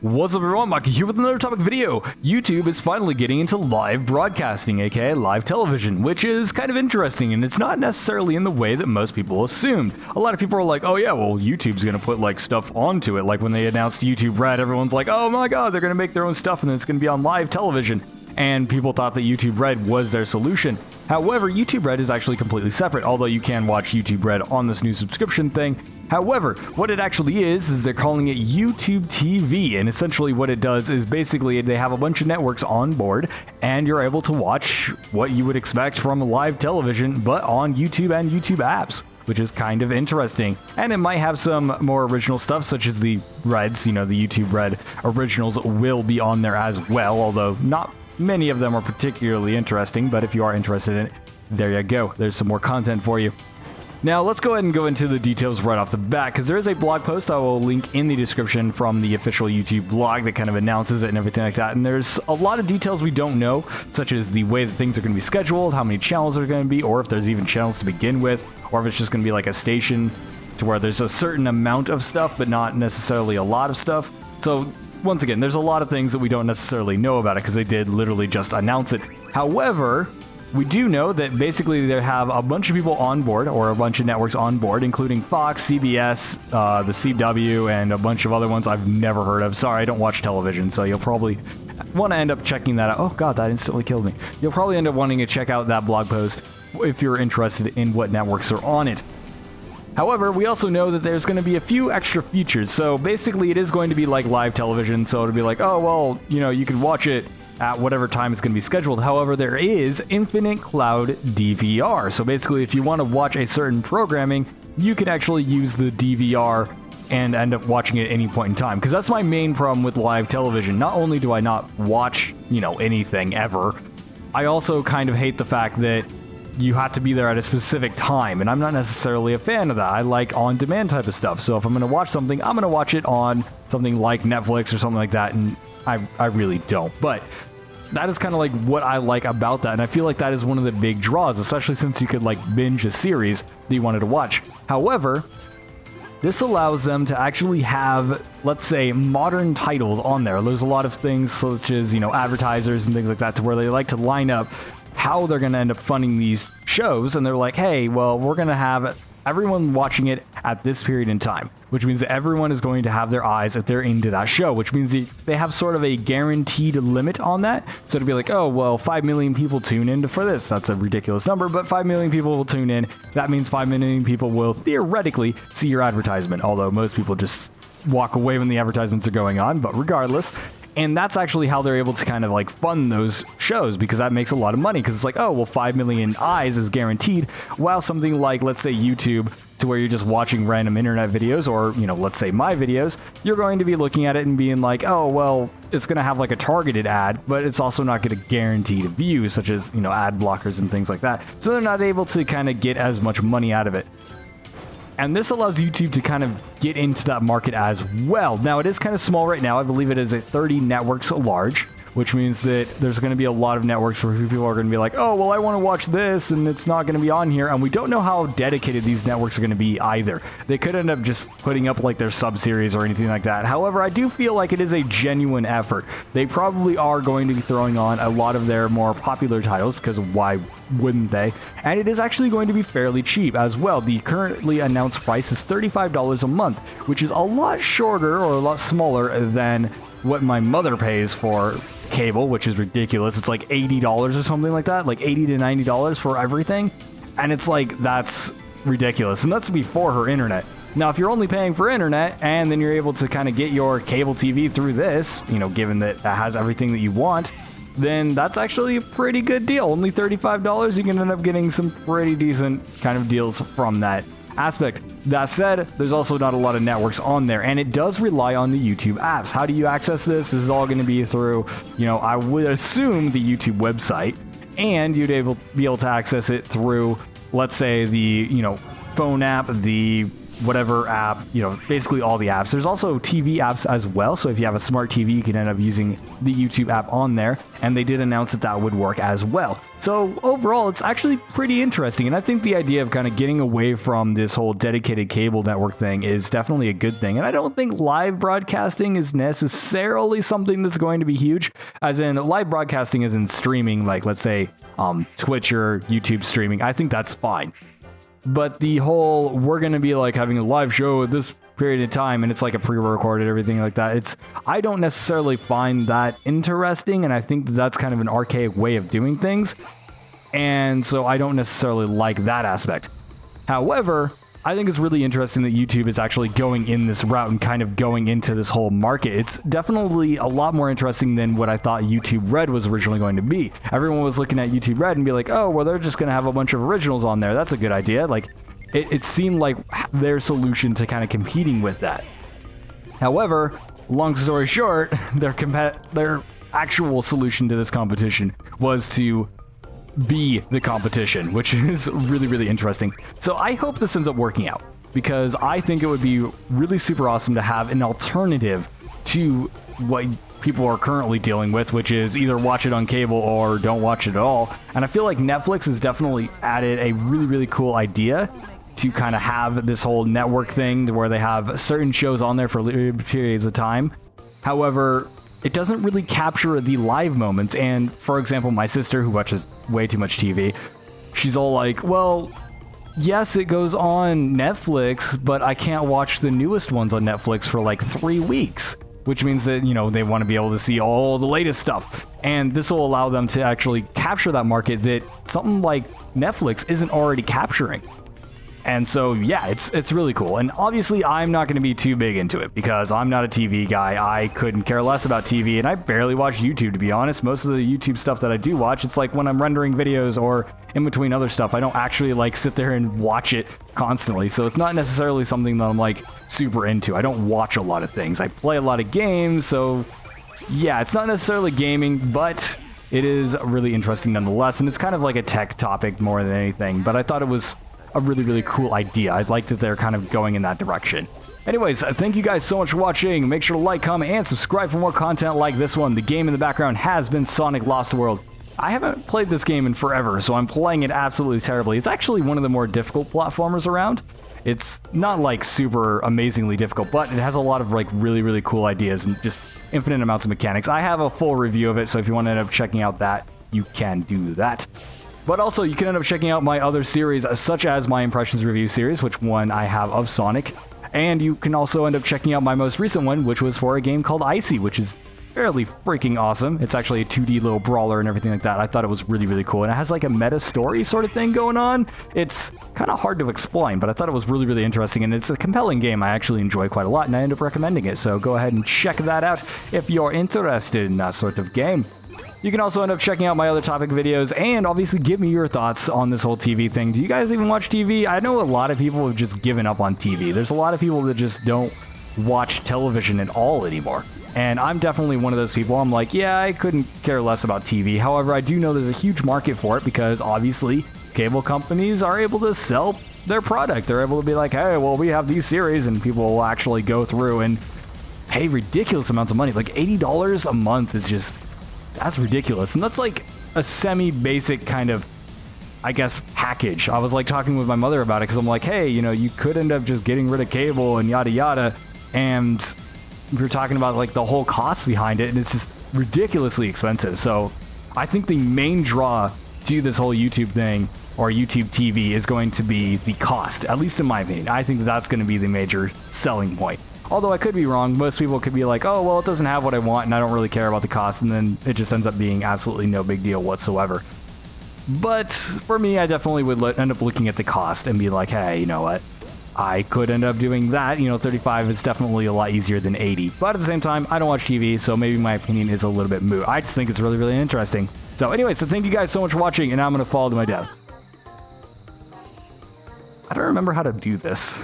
What's up everyone, Maki here with another topic video. YouTube is finally getting into live broadcasting, aka live television, which is kind of interesting, and it's not necessarily in the way that most people assumed. A lot of people are like, oh yeah, well YouTube's gonna put like stuff onto it. Like when they announced YouTube Red, everyone's like, oh my god, they're gonna make their own stuff and then it's gonna be on live television. And people thought that YouTube Red was their solution. However, YouTube Red is actually completely separate, although you can watch YouTube Red on this new subscription thing. However, what it actually is they're calling it YouTube TV, and essentially what it does is basically they have a bunch of networks on board, and you're able to watch what you would expect from live television, but on YouTube and YouTube apps, which is kind of interesting. And it might have some more original stuff, such as the Reds, the YouTube Red originals will be on there as well, although not many of them are particularly interesting, but if you are interested in it, there you go. There's some more content for you. Now, let's go ahead and go into the details right off the bat, because there is a blog post I will link in the description from the official YouTube blog that kind of announces it and everything like that. And there's a lot of details we don't know, such as the way that things are going to be scheduled, how many channels are going to be, or if there's even channels to begin with, or if it's just going to be like a station to where there's a certain amount of stuff, but not necessarily a lot of stuff. So, once again, there's a lot of things that we don't necessarily know about it, because they did literally just announce it. However, we do know that basically they have a bunch of people on board, or a bunch of networks on board, including Fox, CBS, the CW, and a bunch of other ones I've never heard of. Sorry, I don't watch television, so you'll probably want to end up checking that out. Oh god, that instantly killed me. You'll probably end up wanting to check out that blog post if you're interested in what networks are on it. However, we also know that there's going to be a few extra features. So basically it is going to be like live television, so it'll be like, oh well, you can watch it at whatever time it's going to be scheduled. However, there is infinite cloud DVR. So basically, if you want to watch a certain programming, you can actually use the DVR and end up watching it at any point in time. Because that's my main problem with live television. Not only do I not watch, anything ever, I also kind of hate the fact that you have to be there at a specific time, and I'm not necessarily a fan of that. I like on-demand type of stuff. So if I'm going to watch something, I'm going to watch it on something like Netflix or something like that, and I really don't. But that is kind of like what I like about that, and I feel like that is one of the big draws, especially since you could like binge a series that you wanted to watch. However, this allows them to actually have, let's say, modern titles on there. There's a lot of things such as, advertisers and things like that, to where they like to line up how they're going to end up funding these shows, and they're like, hey, well, we're going to have everyone watching it at this period in time, which means that everyone is going to have their eyes if they're into that show, which means they have sort of a guaranteed limit on that. So to be like, oh, well, 5 million people tune in for this. That's a ridiculous number, but 5 million people will tune in. That means 5 million people will theoretically see your advertisement, although most people just walk away when the advertisements are going on, but regardless. And that's actually how they're able to kind of like fund those shows, because that makes a lot of money, because it's like, oh, well, 5 million eyes is guaranteed, while something like, let's say, YouTube, to where you're just watching random internet videos, or, let's say my videos, you're going to be looking at it and being like, oh, well, it's going to have like a targeted ad, but it's also not going to guarantee views, such as, ad blockers and things like that. So they're not able to kind of get as much money out of it. And this allows YouTube to kind of get into that market as well. Now, it is kind of small right now. I believe it is at 30 networks large, which means that there's going to be a lot of networks where people are going to be like, oh, well, I want to watch this, and it's not going to be on here. And we don't know how dedicated these networks are going to be either. They could end up just putting up like their sub-series or anything like that. However, I do feel like it is a genuine effort. They probably are going to be throwing on a lot of their more popular titles, because why wouldn't they? And it is actually going to be fairly cheap as well. The currently announced price is $35 a month, which is a lot shorter or a lot smaller than what my mother pays for cable, which is ridiculous. It's like $80 or something like that, like $80 to $90 for everything. And it's like, that's ridiculous. And that's before her internet. Now, if you're only paying for internet and then you're able to kind of get your cable TV through this, given that that has everything that you want, then that's actually a pretty good deal. Only $35, you can end up getting some pretty decent kind of deals from that aspect. That said, there's also not a lot of networks on there, and it does rely on the YouTube apps. How do you access this? This is all going to be through, I would assume the YouTube website, and you'd be able to access it through, let's say, the, phone app, the whatever app, basically all the apps. There's also TV apps as well. So if you have a smart TV, you can end up using the YouTube app on there. And they did announce that would work as well. So overall, it's actually pretty interesting. And I think the idea of kind of getting away from this whole dedicated cable network thing is definitely a good thing. And I don't think live broadcasting is necessarily something that's going to be huge, as in live broadcasting is in streaming, like let's say Twitch or YouTube streaming. I think that's fine. But the whole, we're going to be like having a live show at this period of time and it's like a pre-recorded, everything like that. I don't necessarily find that interesting. And I think that's kind of an archaic way of doing things. And so I don't necessarily like that aspect. However, I think it's really interesting that YouTube is actually going in this route and kind of going into this whole market. It's definitely a lot more interesting than what I thought YouTube Red was originally going to be. Everyone was looking at YouTube Red and be like, oh, well, they're just going to have a bunch of originals on there. That's a good idea. Like, it seemed like their solution to kind of competing with that. However, long story short, their actual solution to this competition was to be the competition, which is really, really interesting. So I hope this ends up working out, because I think it would be really super awesome to have an alternative to what people are currently dealing with, which is either watch it on cable or don't watch it at all. And I feel like Netflix has definitely added a really, really cool idea to kind of have this whole network thing where they have certain shows on there for periods of time. However, it doesn't really capture the live moments. And for example, my sister, who watches way too much TV, she's all like, well, yes, it goes on Netflix, but I can't watch the newest ones on Netflix for like 3 weeks, which means that, they want to be able to see all the latest stuff. And this will allow them to actually capture that market that something like Netflix isn't already capturing. And so, yeah, it's really cool. And obviously, I'm not going to be too big into it because I'm not a TV guy. I couldn't care less about TV, and I barely watch YouTube, to be honest. Most of the YouTube stuff that I do watch, it's like when I'm rendering videos or in between other stuff. I don't actually like sit there and watch it constantly. So it's not necessarily something that I'm like super into. I don't watch a lot of things. I play a lot of games. So yeah, it's not necessarily gaming, but it is really interesting nonetheless. And it's kind of like a tech topic more than anything. But I thought it was a really, really cool idea. I like that they're kind of going in that direction. Anyways, thank you guys so much for watching. Make sure to like, comment, and subscribe for more content like this one. The game in the background has been Sonic Lost World. I haven't played this game in forever, so I'm playing it absolutely terribly. It's actually one of the more difficult platformers around. It's not like super amazingly difficult, but it has a lot of like really, really cool ideas and just infinite amounts of mechanics. I have a full review of it, so if you want to end up checking out that, you can do that. But also, you can end up checking out my other series, such as my Impressions review series, which one I have of Sonic. And you can also end up checking out my most recent one, which was for a game called Icy, which is fairly freaking awesome. It's actually a 2D little brawler and everything like that. I thought it was really, really cool. And it has like a meta story sort of thing going on. It's kind of hard to explain, but I thought it was really, really interesting. And it's a compelling game I actually enjoy quite a lot, and I end up recommending it. So go ahead and check that out if you're interested in that sort of game. You can also end up checking out my other topic videos and obviously give me your thoughts on this whole TV thing. Do you guys even watch TV? I know a lot of people have just given up on TV. There's a lot of people that just don't watch television at all anymore. And I'm definitely one of those people. I'm like, yeah, I couldn't care less about TV. However, I do know there's a huge market for it because obviously cable companies are able to sell their product. They're able to be like, hey, well, we have these series, and people will actually go through and pay ridiculous amounts of money. Like $80 a month is just... that's ridiculous. And that's like a semi-basic kind of, I guess, package. I was like talking with my mother about it because I'm like, hey, you could end up just getting rid of cable and yada yada. And we were talking about like the whole cost behind it, and it's just ridiculously expensive. So I think the main draw to this whole YouTube thing or YouTube TV is going to be the cost, at least in my opinion. I think that's going to be the major selling point. Although I could be wrong. Most people could be like, oh, well, it doesn't have what I want and I don't really care about the cost. And then it just ends up being absolutely no big deal whatsoever. But for me, I definitely would end up looking at the cost and be like, hey, you know what? I could end up doing that. 35 is definitely a lot easier than 80. But at the same time, I don't watch TV, so maybe my opinion is a little bit moot. I just think it's really, really interesting. So anyway, so thank you guys so much for watching, and I'm going to fall to my death. I don't remember how to do this.